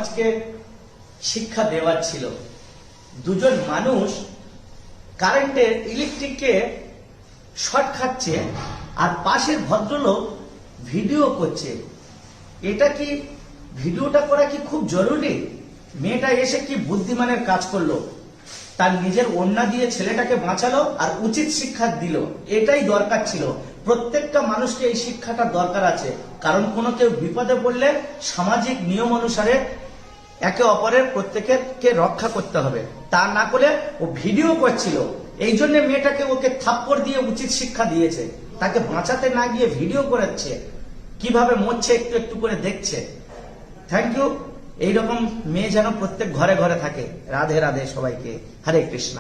সমাজকে শিক্ষা দেওয়ার ছিল। দুজন মানুষ কারেন্টের ইলেকট্রিককে শর্ট খাচ্ছে আর পাশের ভদ্রলোক ভিডিও করছে। এটা কি ভিডিওটা করা কি খুব জরুরি? মেয়েটা এসে কি বুদ্ধিমানের কাজ করলো, তার নিজের ওড়না দিয়ে ছেলেটাকে বাঁচালো আর উচিত শিক্ষা দিল। এটাই দরকার ছিল। প্রত্যেকটা মানুষকে এই শিক্ষাটা দরকার আছে, কারণ কোনো কেউ বিপদে পড়লে সামাজিক নিয়ম অনুসারে একে অপরের প্রত্যেককে রক্ষা করতে হবে। তা না করে ও ভিডিও করছিল, এই জন্য মেয়েটাকে ওকে থাপ্পড় দিয়ে উচিত শিক্ষা দিয়েছে। তাকে বাঁচাতে না গিয়ে ভিডিও করাচ্ছে, কিভাবে মরছে একটু একটু করে দেখছে। Thank you. এইরকম মেয়ে যেন প্রত্যেক ঘরে ঘরে থাকে। রাধে রাধে সবাইকে। হরে কৃষ্ণ।